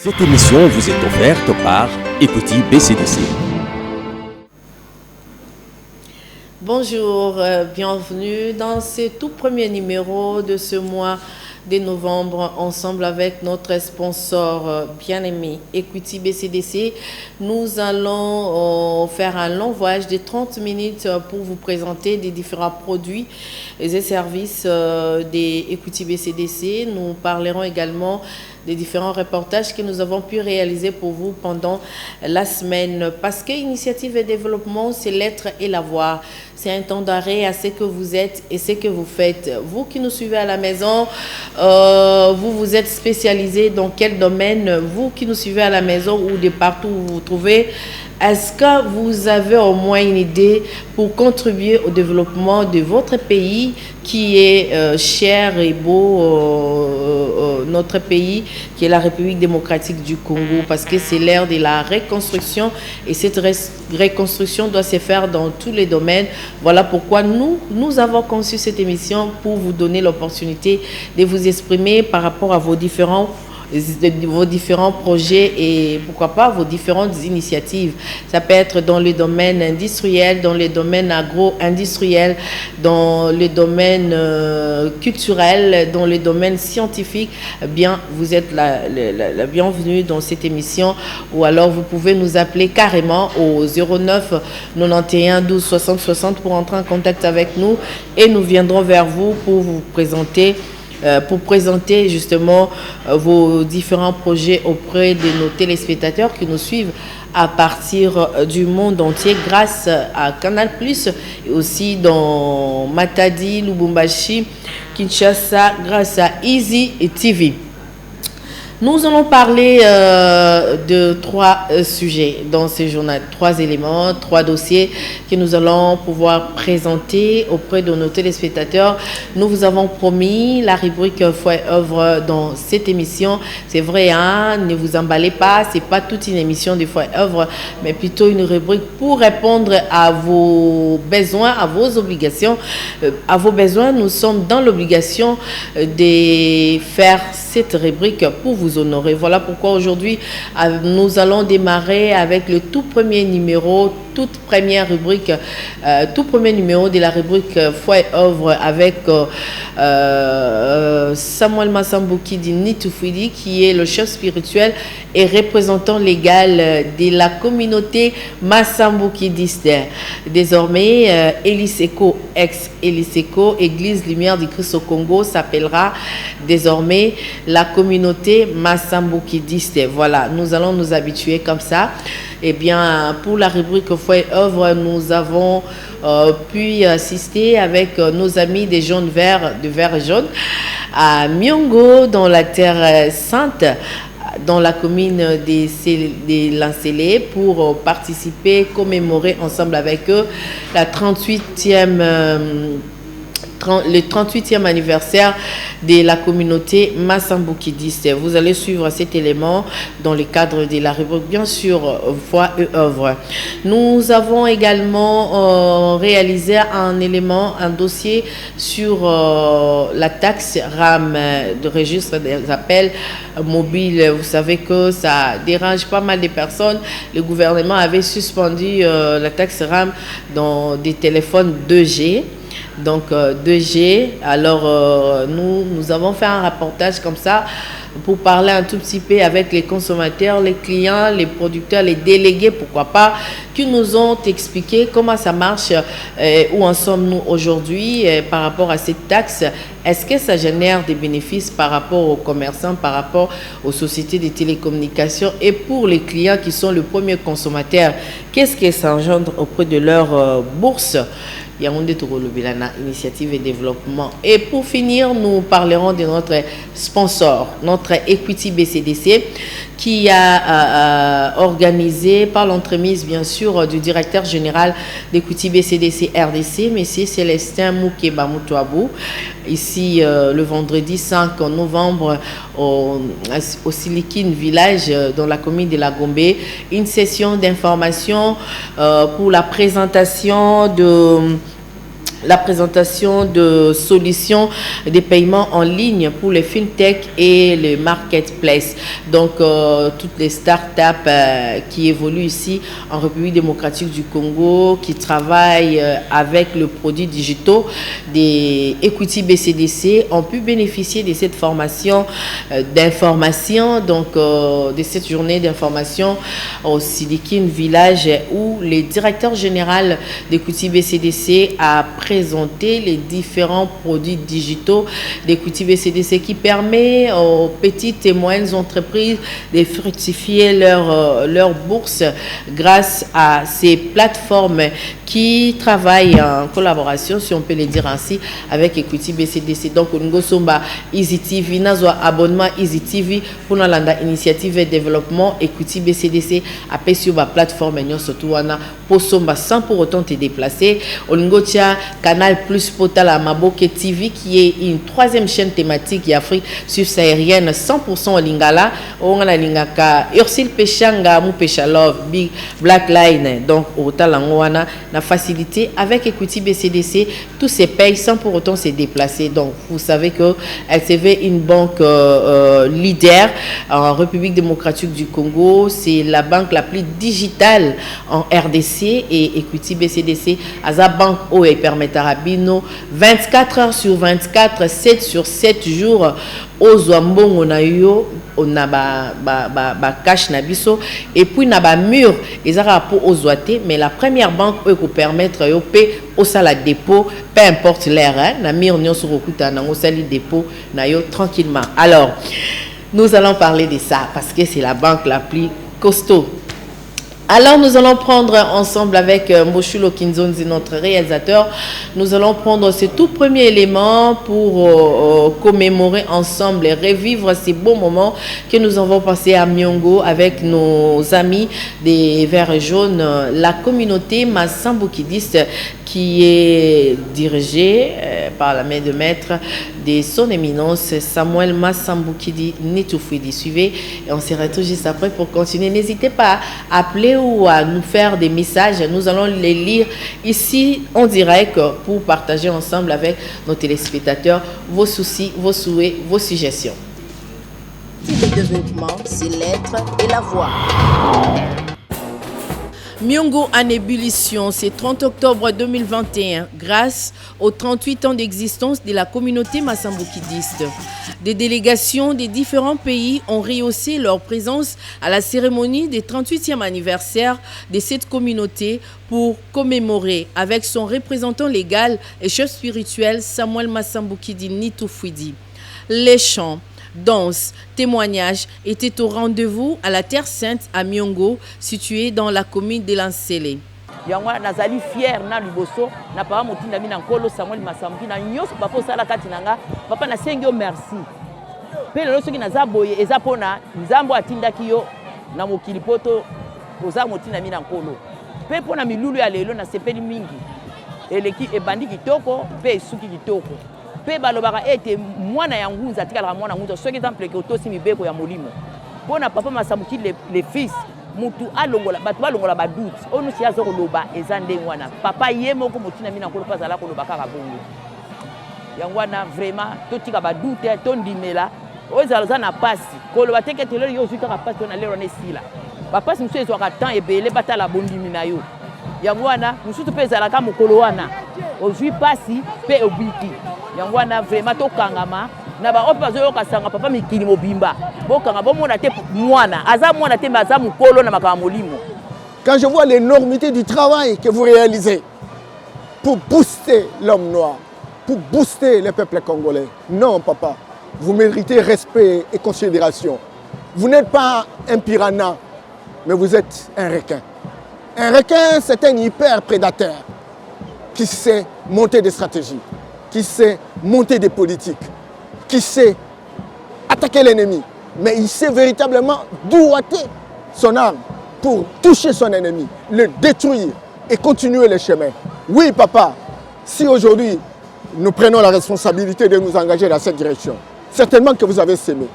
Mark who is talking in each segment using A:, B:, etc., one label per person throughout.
A: Cette émission vous est offerte par Equity BCDC.
B: Bonjour, bienvenue dans ce tout premier numéro de ce mois de novembre, ensemble avec notre sponsor bien-aimé Equity BCDC. Nous allons faire un long voyage de 30 minutes pour vous présenter des différents produits et services de Equity BCDC. Nous parlerons également des différents reportages que nous avons pu réaliser pour vous pendant la semaine. Parce que Initiative et Développement, c'est l'être et la voir. C'est un temps d'arrêt à ce que vous êtes et ce que vous faites. Vous qui nous suivez à la maison, vous êtes spécialisé dans quel domaine? Vous qui nous suivez à la maison ou de partout où vous vous trouvez, est-ce que vous avez au moins une idée pour contribuer au développement de votre pays qui est cher et beau, notre pays qui est la République démocratique du Congo, parce que c'est l'ère de la reconstruction et cette reconstruction doit se faire dans tous les domaines. Voilà pourquoi nous avons conçu cette émission pour vous donner l'opportunité de vous exprimer par rapport à vos différents projets et pourquoi pas vos différentes initiatives. Ça peut être dans le domaine industriel, dans le domaine agro-industriel, dans le domaine culturel, dans le domaine scientifique. Bien, vous êtes la bienvenue dans cette émission, ou alors vous pouvez nous appeler carrément au 09 91 12 60 60 pour entrer en contact avec nous et nous viendrons vers vous pour vous présenter justement vos différents projets auprès de nos téléspectateurs qui nous suivent à partir du monde entier grâce à Canal+, et aussi dans Matadi, Lubumbashi, Kinshasa, grâce à Easy et TV. Nous allons parler de trois sujets dans ce journal, 3 éléments, 3 dossiers que nous allons pouvoir présenter auprès de nos téléspectateurs. Nous vous avons promis la rubrique Foi et Œuvre dans cette émission. C'est vrai, hein, ne vous emballez pas, c'est pas toute une émission de Foi et Œuvre, mais plutôt une rubrique pour répondre à vos besoins, à vos obligations. À vos besoins, nous sommes dans l'obligation de faire cette rubrique pour vous honorer. Voilà pourquoi aujourd'hui, nous allons démarrer avec le tout premier numéro, toute première rubrique, tout premier numéro de la rubrique Foi et Œuvre avec Samuel Massambouki Nitufidi, qui est le chef spirituel et représentant légal de la communauté Massambouki-diste. Désormais, Eliseco, ex-Eliseco, Église Lumière du Christ au Congo, s'appellera désormais la communauté Massambouki-diste. Voilà, nous allons nous habituer comme ça. Eh bien, pour la rubrique Foi et Œuvre, nous avons pu assister avec nos amis des jaunes verts, de verts et jaunes, à Myongo, dans la Terre Sainte, dans la commune de Lancelé, pour participer, commémorer ensemble avec eux le 38e anniversaire de la communauté Massambouki-diste. Vous allez suivre cet élément dans le cadre de la rubrique, bien sûr, Foi et Œuvre. Nous avons également réalisé un dossier sur la taxe RAM de registre des appels mobiles. Vous savez que ça dérange pas mal de personnes. Le gouvernement avait suspendu la taxe RAM dans des téléphones 2G. Donc 2G, alors nous avons fait un reportage comme ça pour parler un tout petit peu avec les consommateurs, les clients, les producteurs, les délégués, pourquoi pas, qui nous ont expliqué comment ça marche, où en sommes-nous aujourd'hui par rapport à cette taxe. Est-ce que ça génère des bénéfices par rapport aux commerçants, par rapport aux sociétés de télécommunications et pour les clients qui sont le premier consommateur? Qu'est-ce que ça engendre auprès de leur bourse? Yaoundé Togolo Bilana, Initiative et Développement. Et pour finir, nous parlerons de notre sponsor, notre Equity BCDC, qui a organisé par l'entremise, bien sûr, du directeur général d'Equity BCDC RDC, M. Célestin Moukeba Moutouabou, ici le vendredi 5 novembre au Silikine Village, dans la commune de la Gombe, une session d'information pour la présentation la présentation de solutions de paiement en ligne pour les fintech et les marketplaces. Donc, toutes les startups qui évoluent ici en République démocratique du Congo, qui travaillent avec le produit digitaux des Equity BCDC, ont pu bénéficier de cette formation d'information, donc de cette journée d'information au Sidikin Village, où le directeur général d'Equity BCDC a présenter les différents produits digitaux d'Equity BCDC qui permet aux petites et moyennes entreprises de fructifier leur bourse grâce à ces plateformes qui travaillent en collaboration, si on peut le dire ainsi, avec Equity BCDC. Donc, on somba Easy TV, nazo abonnement Easy TV pour la initiative et développement Equity BCDC appelle sur la plateforme surtout pour somba sans pour autant te déplacer. On Canal Plus Portal à Maboke TV qui est une troisième chaîne thématique Afrique subsaharienne 100% au Lingala. On a Lingaka Ursule Pechanga, Mou Pechalov, Big Black Line. Donc au Talangoana, la facilité avec Equity BCDC, tous ces payes sans pour autant se déplacer. Donc vous savez que LCV est une banque leader en République démocratique du Congo. C'est la banque la plus digitale en RDC et Equity BCDC à la banque où elle permet à Rabino 24 heures sur 24, 7 sur 7 jours aux Zouambon on a eu on a ba cash nabiso et puis na ba mur ils ont pour aux Zouaté mais la première banque peut permettre yo payer au salaire dépôt peu importe l'air na mur nyo sur okuta na au salaire dépôt na yo tranquillement. Alors nous allons parler de ça parce que c'est la banque la plus costaud. Alors nous allons prendre ensemble avec Moshulo Kinzonzi, notre réalisateur, nous allons prendre ce tout premier élément pour commémorer ensemble et revivre ces beaux moments que nous avons passés à Myongo avec nos amis des Verts Jaunes, la communauté Massambukidiste qui est dirigée par la main de maître de son éminence Samuel Massambukidi Nitoufidi. Suivez et on se retrouve juste après pour continuer. N'hésitez pas à appeler ou à nous faire des messages. Nous allons les lire ici en direct pour partager ensemble avec nos téléspectateurs vos soucis, vos souhaits, vos suggestions.
C: Le développement, c'est l'être et la voix.
B: Myongo en ébullition, c'est 30 octobre 2021, grâce aux 38 ans d'existence de la communauté massambukidiste. Des délégations des différents pays ont rehaussé leur présence à la cérémonie du 38e anniversaire de cette communauté pour commémorer avec son représentant légal et chef spirituel Samuel Massambukidi Nitoufidi. Les chants, danse, témoignages étaient au rendez-vous à la Terre Sainte à Myongo, située dans la commune de Lansele.
D: Yangwa nazali fier na liboso na papa motinda mina nkolo Samuel Massambukidi na nyoso papa sala kati nanga papa na sengio merci. Pe lelo soki naza boye eza pona nzambo atindaki yo na mokili poto oza motinda mina nkolo. Pe pona milulu ya lelo na sepeli mingi. Eleki ebandi kitoko pe esuki kitoko. Pe balobaka ete mwana ya ngunza tikala mwana ngunza soki exemple ke otosi mibeko ya molimo pona papa Massambukidi les fils mutu alongola batu balongola badut onu si azo koloba eza ndengwana papa ye moko motina mina nkolo pazala koloba kaka bongo yangwana vraiment totika badute tondimela ozala na pasi koloba teke telo yo zuka ka pasi na lelo na sila papa si musu ezwaka temps ebele batala bondimi na yo yangwana musu to pezala ka mokolo wana ozui pasi pe obiki yangwana vraiment tokangama na ba opa zo kasanga papa mikili mobimba bokanga bomona te mwana aza mwana te maza mukolo na makama molimo.
E: Quand je vois l'énormité du travail que vous réalisez pour booster l'homme noir, pour booster le peuple congolais, non papa, vous méritez respect et considération. Vous n'êtes pas un piranha, mais vous êtes un requin. Un requin, c'est un hyper prédateur qui sait monter des stratégies, qui sait monter des politiques, qui sait attaquer l'ennemi, mais il sait véritablement doigter son arme pour toucher son ennemi, le détruire et continuer le chemin. Oui, papa, si aujourd'hui nous prenons la responsabilité de nous engager dans cette direction, certainement que vous avez sémé.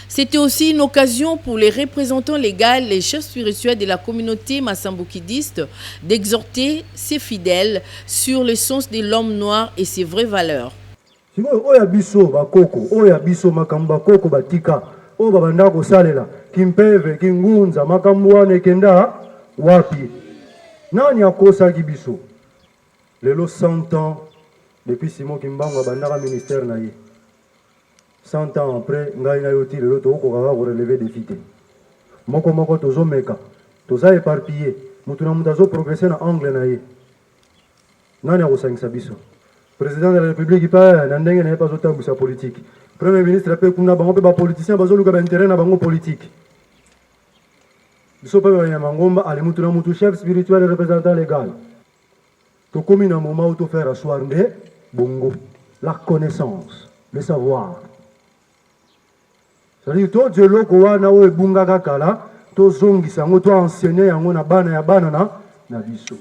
B: C'était aussi une occasion pour les représentants légaux, les chefs spirituels de la communauté massamboukidiste d'exhorter ses fidèles sur le sens de l'homme noir et ses vraies valeurs.
F: Oya biso bakoko, oya biso makamba koko batika, o babanda ko salela, kimpeve, kingunza, makambuane kenda wapi. Nani akosa ki biso? Lelo 100 ans depuis Simon Kimbangu bandaka ministère na ye. 100 ans après, ngai na yoti lelo to ko kaka ko relever défi te. Moko tozo meka, toza éparpillé, mutu na mutu azo progresser na angle na ye. Nani akosangisa biso? Président de la République il pas n'andenge na pas autant sa politique. Premier ministre pe kuna bango pe ba politicien bazo luka ba intérêt na bango politique. Biso pe ya mangomba ali mutu na mutu chef spirituel et représentant légal. To comme un moment où to faire asseoir nde bongo la connaissance, le savoir. C'est-à-dire to je loko wana o ebunga kakala to zongisa ngo to enseigner yango na bana ya bana na biso.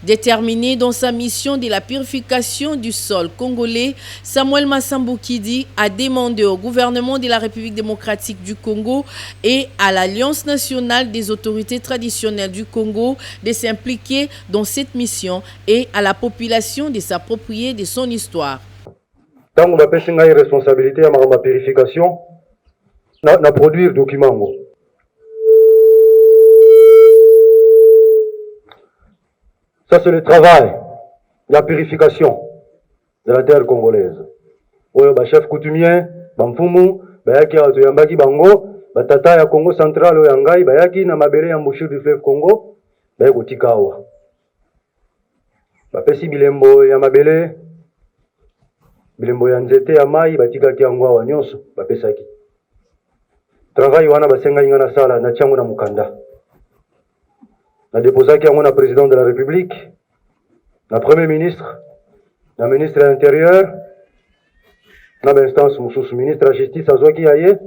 B: Déterminé dans sa mission de la purification du sol congolais, Samuel Massamboukidi a demandé au gouvernement de la République démocratique du Congo et à l'Alliance nationale des autorités traditionnelles du Congo de s'impliquer dans cette mission et à la population de s'approprier de son histoire.
F: Tant qu'on a une responsabilité à ma purification, na produire document. Ça, c'est le travail, la purification de la terre congolaise. Oyo ba chef coutumier, bamfumu, bayaki atu yambaki bango, batata ya Congo central oyo yangai, bayaki na mabele ya mbouchure du fleuve Congo, bayako tikawa. Bapesi bilembo ya mabele, bilembo ya nzete ya mai, batikaki yango awa nyonso, bapesaki. Travail wana basenga inga na sala, na tiango na mukanda. Na déposaki yango na président de la République, na premier ministre, na ministre de l'Intérieur, na instance mususu ministre de la Justice azwaki yaye,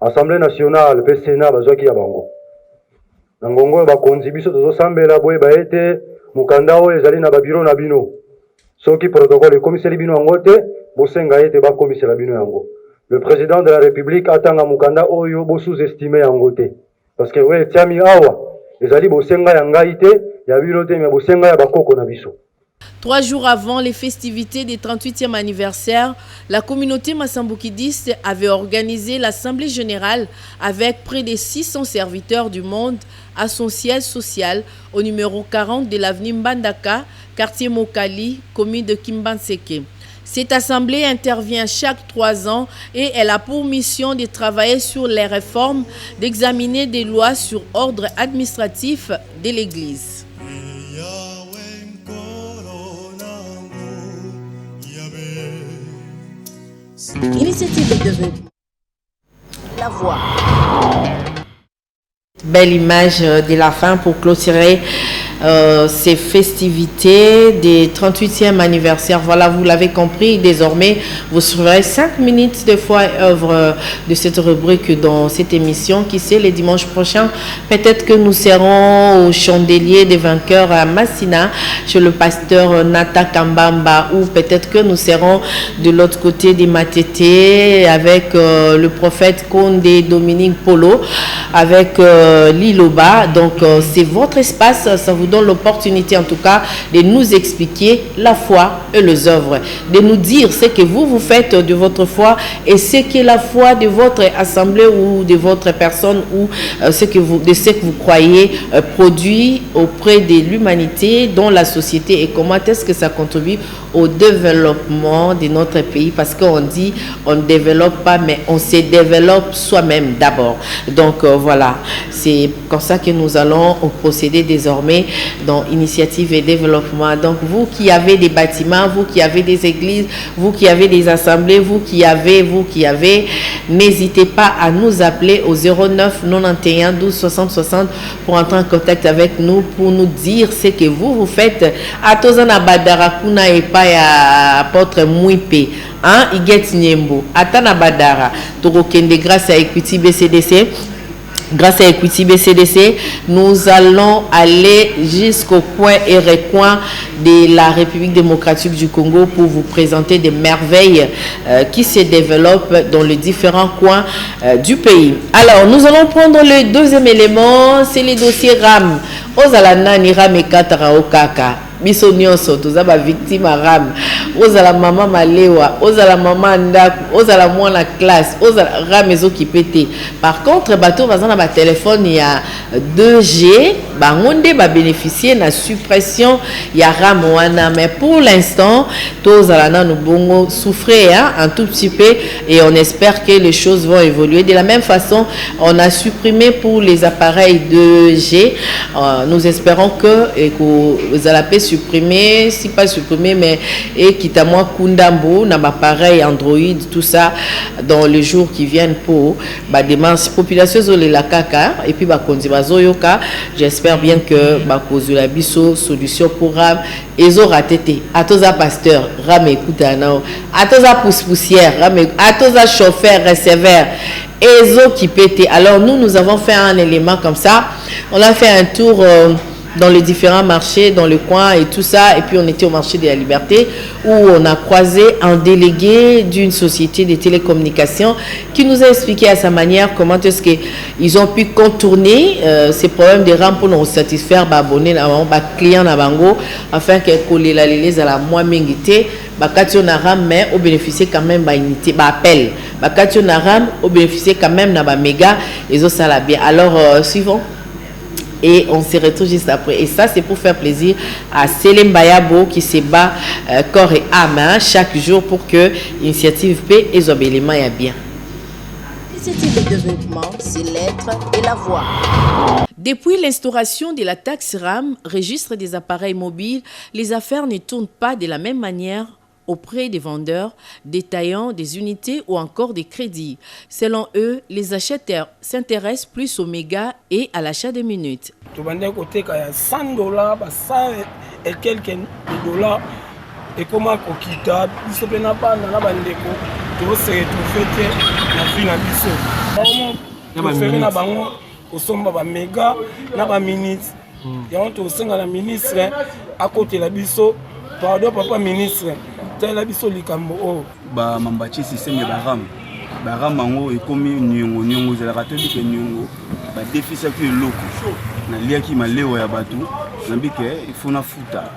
F: Assemblée nationale pe Sénat bazwaki ya bango. Na ngongo bakonzi biso tozo sambela boye baete mukanda oyo ezali na babiro na bino. Soki protocole ekomiseli bino yango te, bosenga ete bakomisela bino yango. Le président de la République atanga mukanda oyo bo sous-estimer yango te. Parce que we tiami awa
B: 3 jours avant les festivités des 38e anniversaire, la communauté massamboukidiste avait organisé l'Assemblée générale avec près de 600 serviteurs du monde à son siège social au numéro 40 de l'avenue Mbandaka, quartier Mokali, commune de Kimbanseke. Cette assemblée intervient chaque 3 ans et elle a pour mission de travailler sur les réformes, d'examiner des lois sur ordre administratif de l'Église.
C: Initiative de développement. La voix.
B: Belle image de la fin pour clôturer ces festivités des 38e anniversaire. Voilà, vous l'avez compris, désormais, vous suivrez 5 minutes de foi et œuvre de cette rubrique dans cette émission. Qui sait, les dimanches prochains, peut-être que nous serons au chandelier des vainqueurs à Massina, chez le pasteur Nata Kambamba, ou peut-être que nous serons de l'autre côté des Matete avec le prophète Kondé Dominique Polo, avec Liloba. Donc, c'est votre espace, ça vous donne l'opportunité en tout cas de nous expliquer la foi et les œuvres, de nous dire ce que vous faites de votre foi et ce que la foi de votre assemblée ou de votre personne ou ce que vous croyez produit auprès de l'humanité, dans la société, et comment est-ce que ça contribue au développement de notre pays, parce qu'on dit on ne développe pas mais on se développe soi-même d'abord. Donc voilà, c'est comme ça que nous allons procéder désormais dans initiative et développement. Donc vous qui avez des bâtiments, vous qui avez des églises, vous qui avez des assemblées, vous qui avez, n'hésitez pas à nous appeler au 09 91 12 60 60 pour entrer en contact avec nous, pour nous dire ce que vous faites. À Tozana Badara Kuna et pas à apôtre Mouipe, Iget Nyembo, Atana Badara, Torokende grâce à Equity BCDC. grâce à Equity BCDC, nous allons aller jusqu'au coin et recoin de la République démocratique du Congo pour vous présenter des merveilles qui se développent dans les différents coins du pays. Alors, nous allons prendre le deuxième élément, c'est les dossiers RAM. Ozalana ni RAM et Katara Okaka. Biso nyonso tozaba victime ram ozala mama malewa ozala mama ndaku ozala mwana classe ozala ram ezokipete. Par contre bato bazana ba téléphone ya 2G bangonde ba bénéficier na suppression ya ram wana, mais pour l'instant tozala na bongo souffrir un tout petit peu et on espère que les choses vont évoluer. De la même façon, on a supprimé pour les appareils 2G, nous espérons que vous allez supprimer, si pas supprimer, mais et quitte à moi Kundambo, n'a pas pareil Android, tout ça dans les jours qui viennent pour démarche population zole la kaka et puis yoka. J'espère bien que cause la biso solution pour ram ezo ratete atoza pasteur ram écoute nao atoza poussière ram atoza chauffeur receveur ezo qui pète. Alors nous avons fait un élément comme ça, on a fait un tour dans les différents marchés, dans le coin et tout ça. Et puis on était au marché de la Liberté où on a croisé un délégué d'une société de télécommunications qui nous a expliqué à sa manière comment est-ce qu'ils ont pu contourner ces problèmes de RAM pour nous satisfaire abonnés, clients afin que les à la moins mingité. Bakatio Naram, mais au bénéficier quand même d'unité, appel. Bakatio Naram, au bénéficier quand même d'un méga et ça la bien. Alors, suivons. Et on se retrouve juste après. Et ça, c'est pour faire plaisir à Selem Bayabo qui se bat corps et âme chaque jour pour que l'initiative P et Zobelema y a bien.
C: L'initiative de développement, c'est l'être et la voix.
G: Depuis l'instauration de la taxe RAM, registre des appareils mobiles, les affaires ne tournent pas de la même manière auprès des vendeurs, détaillants des unités ou encore des crédits. Selon eux, les acheteurs s'intéressent plus aux mégas et à l'achat des minutes.
H: Tu vas dire côté qu'il y a $100, 100 et quelques dollars, et comment Kokita, il se peut pas dans la bande de tu vas se retrouver la vie na biso. Vraiment, faire na bango, au sommet ba méga, na ba minutes. Il y a un tour la ministre à côté la biso, pardon papa ministre. La biso likambo o
I: ba mambachi système ba ram mango e komi nyongo za catholique nyongo ba déficit que loko na liaki malewa ya batu na bike il faut na futa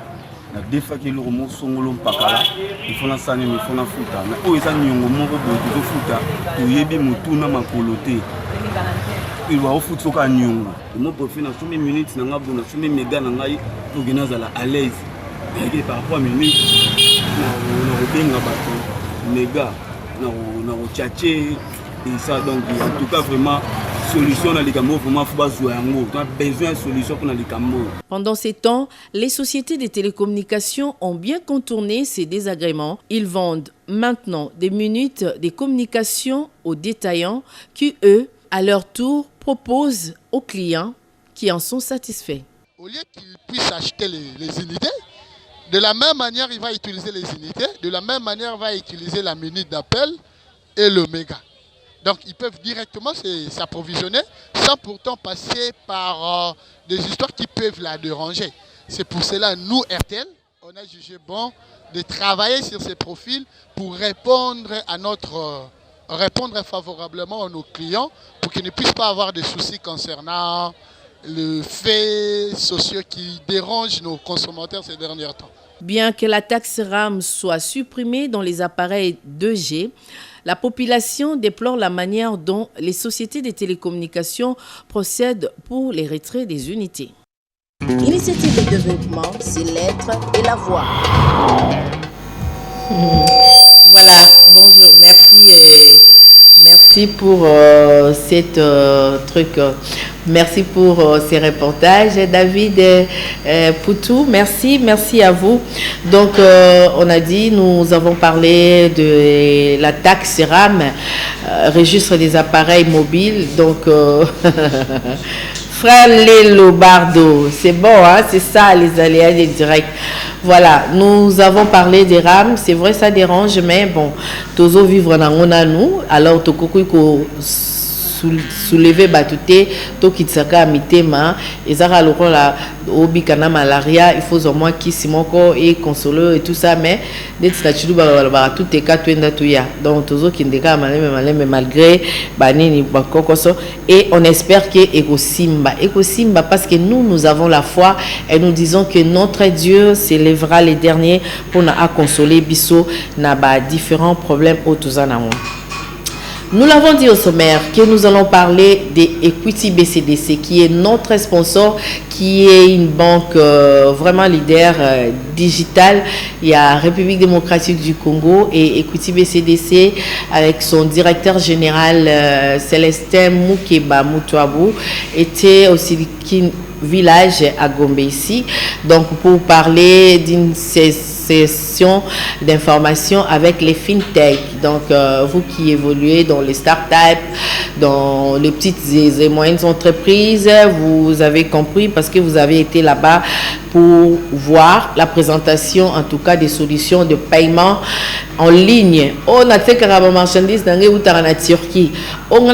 I: na defa ki lo mo songolo mpakala il faut na sane il faut na futa na o eza nyongo moko bo to futa to yebi mutu na makolote il va au futa ka nyongo mo profite na sumi minutes na ngabo na sumi mega na ngai to gena za la à l'aise et par rapport à minutes et ça donc en tout cas vraiment solution dans les camos vraiment faut besoin de solution pour les camos.
G: Pendant ces temps, les sociétés de télécommunications ont bien contourné ces désagréments. Ils vendent maintenant des minutes de communication aux détaillants qui eux à leur tour proposent aux clients qui en sont satisfaits.
J: Au lieu qu'ils puissent acheter les unités, de la même manière, il va utiliser les unités. De la même manière, il va utiliser la minute d'appel et le méga. Donc, ils peuvent directement s'approvisionner sans pourtant passer par des histoires qui peuvent la déranger. C'est pour cela, nous, RTL, on a jugé bon de travailler sur ces profils pour répondre favorablement à nos clients pour qu'ils ne puissent pas avoir de soucis concernant les faits sociaux qui dérangent nos consommateurs ces derniers temps.
G: Bien que la taxe RAM soit supprimée dans les appareils 2G, la population déplore la manière dont les sociétés de télécommunications procèdent pour les retraits des unités.
C: L'initiative de développement, c'est l'être et la voix.
B: Voilà, bonjour, merci pour cette truc. Merci pour ces reportages. David Poutou, merci à vous. Donc, on a dit, nous avons parlé de la taxe RAM, registre des appareils mobiles. Donc, Frère Lélo Bardo, c'est bon, hein? C'est ça les aléas des directs. Voilà, nous avons parlé des RAM, c'est vrai ça dérange, mais bon, tozo vivre dans nous, alors tokoko soulever batute to kitsaka mitema ezaka lokola obikana malaria il faut au moins kisimoko et consoler et tout ça mais d'être statut ba tout est cas twenda tuya donc tozo kindeka maleme malgré banini bakokoso et on espère que ekosimba parce que nous avons la foi et nous disons que notre Dieu s'élèvera les derniers pour na consoler biso na ba différents problèmes au tozana. Nous l'avons dit au sommaire que nous allons parler de Equity BCDC qui est notre sponsor, qui est une banque vraiment leader digitale. Il y a République démocratique du Congo et Equity BCDC avec son directeur général Célestin Moukeba Moutouabou était au Silicon Village à Gombe ici. Donc pour parler d'une session d'information avec les fintech. Donc vous qui évoluez dans les startups, dans les petites et moyennes entreprises, vous avez compris parce que vous avez été là-bas pour voir la présentation en tout cas des solutions de paiement en ligne. On a fait carrément marchandises dans la Turquie. On a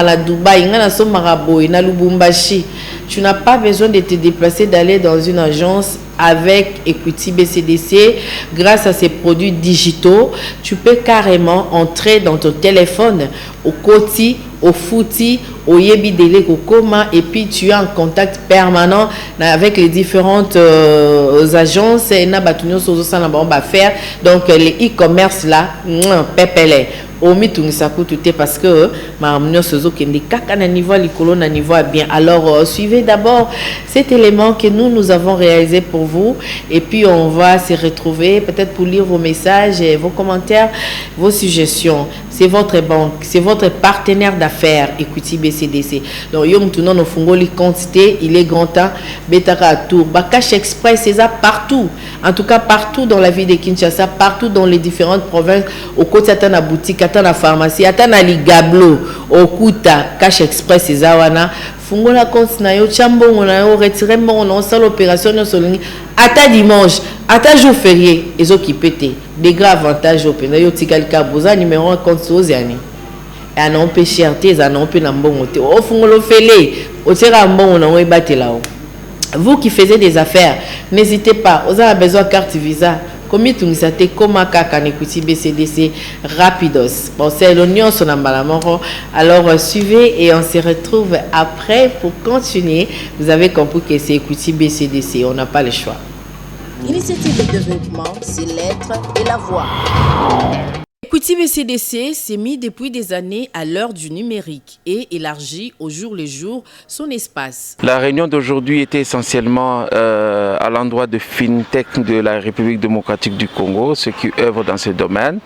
B: la Dubaï, on a la Boy, na Lubumbashi. Tu n'as pas besoin de te déplacer, d'aller dans une agence. Avec Equity BCDC, grâce à ces produits digitaux, tu peux carrément entrer dans ton téléphone au Koti, au Fouti, au Yebidele, au Koma, et puis tu es en contact permanent avec les différentes agences et faire. Donc les e-commerce là, pépélé. Parce que bien. Alors suivez d'abord cet élément que nous avons réalisé pour vous et puis on va se retrouver peut-être pour lire vos messages et vos commentaires, vos suggestions. C'est votre banque, c'est votre partenaire d'affaires Equity BCDC. Donc yom tout non fungoli quantité, il est grand temps betaka tour Cash Express c'est ça partout. En tout cas partout dans la ville de Kinshasa, partout dans les différentes provinces, au côté à la boutique, à la pharmacie, à la ligablo, au Kuta, Cash Express c'est ça wana. Fungola compte na yo chambongo na yo retirer mon on sale opération no solingi ata dimanche ata jour férié ezo kipete des grands avantages au pena yo tikalika boza numéro 1 compte sozani et non pe cherté za non pe na mbongo te o fungolo fele o tira mbongo na o ebatela o. Vous qui faisiez des affaires n'hésitez pas, vous avez besoin de carte Visa. Comme tu nous as dit, comme Equity BCDC rapidos. Bon, c'est l'oignon son ambalamoro. Alors suivez et on se retrouve après pour continuer. Vous avez compris que c'est Equity BCDC, on n'a pas le choix.
C: Initiative de développement, c'est l'être et la voix.
G: Equity BCDC s'est mis depuis des années à l'heure du numérique et élargit au jour le jour son espace.
K: La réunion d'aujourd'hui était essentiellement à l'endroit de FinTech de la République démocratique du Congo, ceux qui œuvrent dans ce domaine.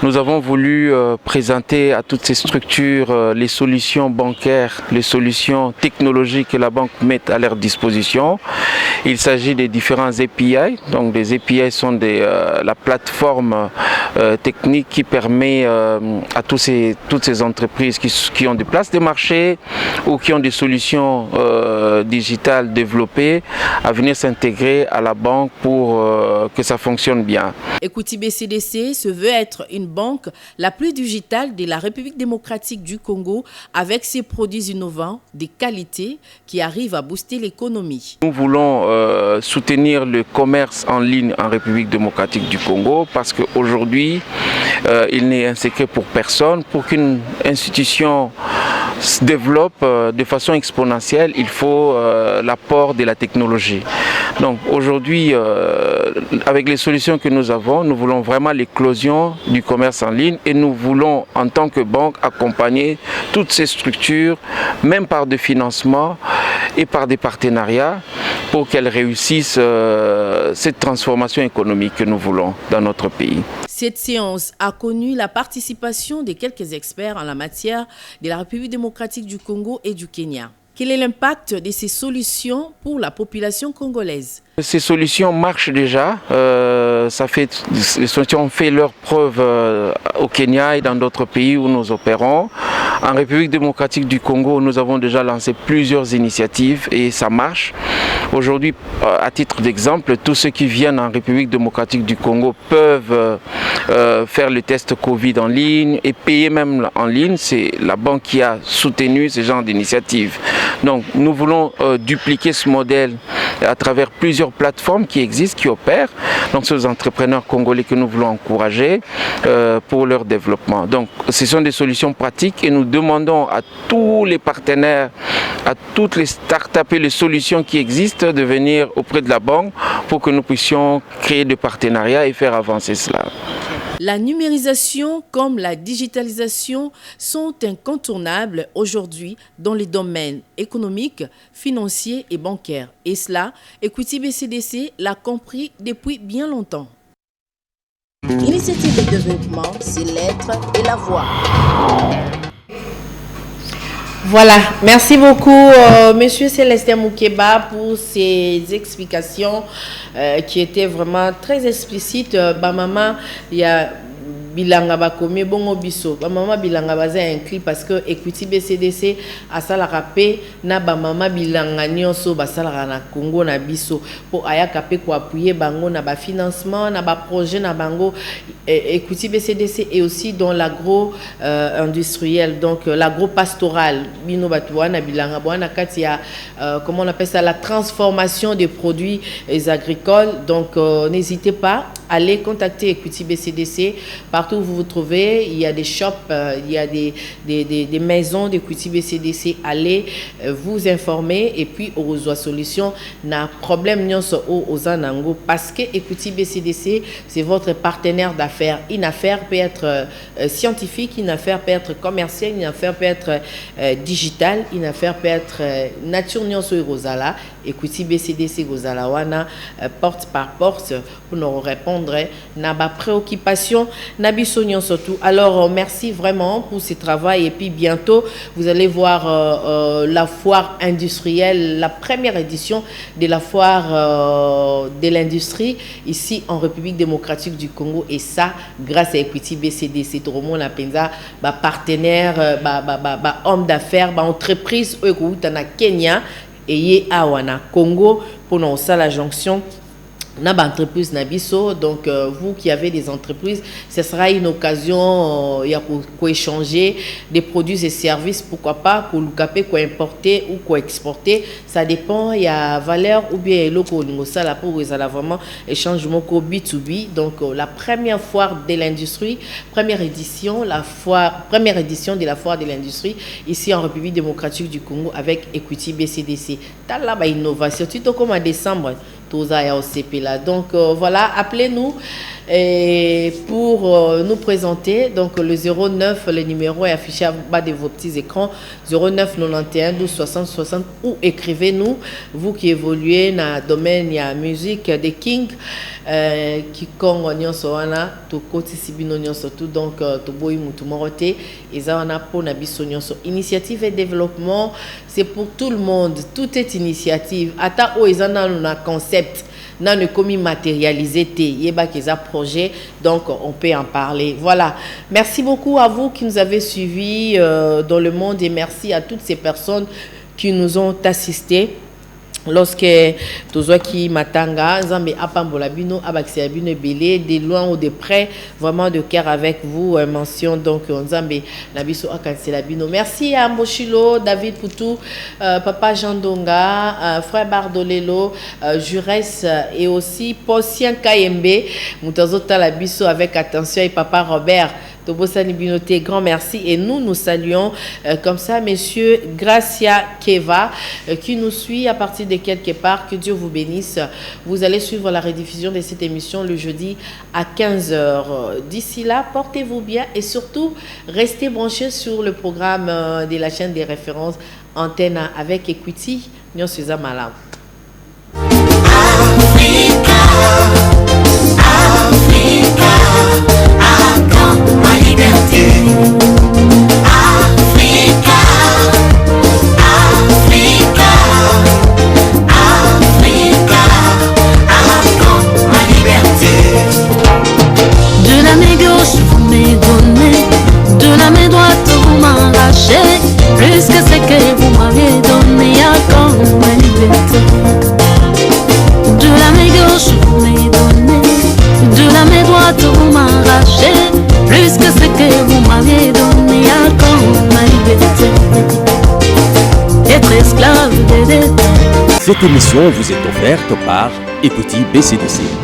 K: Nous avons voulu présenter à toutes ces structures les solutions bancaires, les solutions technologiques que la banque met à leur disposition. Il s'agit des différents API. Donc des API sont la plateforme technique qui permet à toutes ces entreprises qui ont des places de marché ou qui ont des solutions digitales développées à venir s'intégrer à la banque pour que ça fonctionne bien.
G: Equity BCDC se veut être une banque la plus digitale de la République démocratique du Congo avec ses produits innovants, de qualité qui arrivent à booster l'économie.
K: Nous voulons soutenir le commerce en ligne en République démocratique du Congo parce qu'aujourd'hui, il n'est un secret pour personne. Pour qu'une institution se développe de façon exponentielle, il faut l'apport de la technologie. Donc aujourd'hui, avec les solutions que nous avons, nous voulons vraiment l'éclosion du commerce en ligne et nous voulons en tant que banque accompagner toutes ces structures, même par des financements et par des partenariats pour qu'elles réussissent cette transformation économique que nous voulons dans notre pays.
G: Cette séance a connu la participation de quelques experts en la matière de la République démocratique du Congo et du Kenya. Quel est l'impact de ces solutions pour la population congolaise?
K: Ces solutions marchent déjà. Les solutions ont fait leur preuve au Kenya et dans d'autres pays où nous opérons. En République démocratique du Congo, nous avons déjà lancé plusieurs initiatives et ça marche. Aujourd'hui, à titre d'exemple, tous ceux qui viennent en République démocratique du Congo peuvent faire le test Covid en ligne et payer même en ligne. C'est la banque qui a soutenu ce genre d'initiative. Donc nous voulons dupliquer ce modèle à travers plusieurs plateformes qui existent, qui opèrent. Donc ce sont les entrepreneurs congolais que nous voulons encourager pour leur développement. Donc ce sont des solutions pratiques et nous demandons à tous les partenaires, à toutes les startups et les solutions qui existent de venir auprès de la banque pour que nous puissions créer des partenariats et faire avancer cela.
G: La numérisation comme la digitalisation sont incontournables aujourd'hui dans les domaines économiques, financiers et bancaires. Et cela, Equity BCDC l'a compris depuis bien longtemps.
C: Initiative de développement, c'est l'être et la voix.
B: Voilà, merci beaucoup Monsieur Célestin Moukeba pour ces explications qui étaient vraiment très explicites. Maman, il y a bilanga bakomi bongo biso ba mama bilanga baza inclus parce que Equity BCDC asala rapé na ba mama bilanga nyonso basala na Congo na biso pour ayaka pe ko appuyer bango na ba financement na ba projet na bango. Equity BCDC est aussi dans l'agro industriel, donc l'agro pastoral bino batuana bilanga bwana katia comment on appelle ça, la transformation des produits agricoles. Donc n'hésitez pas, allez contacter Equity BCDC. Partout où vous vous trouvez, il y a des shops, il y a des maisons d'Equity BCDC. Allez vous informer et puis aux solutions na problème nyonso aux anango parce que Equity BCDC c'est votre partenaire d'affaires. Une affaire peut être scientifique, une affaire peut être commerciale, une affaire peut être digitale, une affaire peut être nature nyonso Rosala. Equity BCDC Rosala wana porte par porte pour nous répondre na ba préoccupation na biso nyonso tout. Alors merci vraiment pour ce travail et puis bientôt vous allez voir la foire industrielle, la première édition de la foire de l'industrie ici en République démocratique du Congo, et ça grâce à Equity BCDC. Tout le monde a pensa ba partenaire ba homme d'affaires ba entreprise na Kenya et awana Congo pour nous ça la jonction na ba entreprise na biso. Donc vous qui avez des entreprises, ce sera une occasion pour échanger des produits et services, pourquoi pas pour importer ou pour exporter, ça dépend, il y a valeur ou bien loko ça là pour vraiment échangement B2B. Donc la première foire de l'industrie, première édition de la foire de l'industrie ici en République démocratique du Congo avec Equity BCDC. T'as là ba innovation tout comme en décembre. Donc voilà, appelez-nous pour nous présenter. Donc le 09, le numéro est affiché à bas de vos petits écrans, 09 91 12 60 60, ou écrivez-nous, vous qui évoluez dans le domaine de la musique des Kings, qui Congo nyonso wana to koti sibino nyonso tout, donc to boy mutu morote eza wana po na biso nyonso. Initiative et développement, c'est pour tout le monde, tout est initiative. Ata o ezana na concept n'a ne commis matérialisé té yeba keza projet, donc on peut en parler. Voilà, merci beaucoup à vous qui nous avez suivis dans le monde, et merci à toutes ces personnes qui nous ont assistés. Lorsque tozo qui matanga nzambe apambola bino abakisi bino belé de loin ou de près, vraiment de cœur avec vous, mention donc nzambe na biso akansela bino. Merci à Mboshilo, David Poutou, papa Jean Donga, frère Bardolelo, Jurès, et aussi Posien Kayembe mutazota la biso avec attention, et papa Robert Tobosani Binoté, grand merci. Et nous saluons comme ça monsieur Gracia Keva qui nous suit à partir de quelque part. Que Dieu vous bénisse. Vous allez suivre la rediffusion de cette émission le jeudi à 15h. D'ici là, portez-vous bien et surtout restez branchés sur le programme de la chaîne des références Antenne avec Equity. Nyon Suza Malam.
L: Africa, Africa, Africa, Africa, ma liberté. De la main gauche vous m'aidez, de la main droite vous m'arrachez, plus que ce que vous m'avez donné à quand ma liberté.
A: Cette émission vous est offerte par Equity BCDC.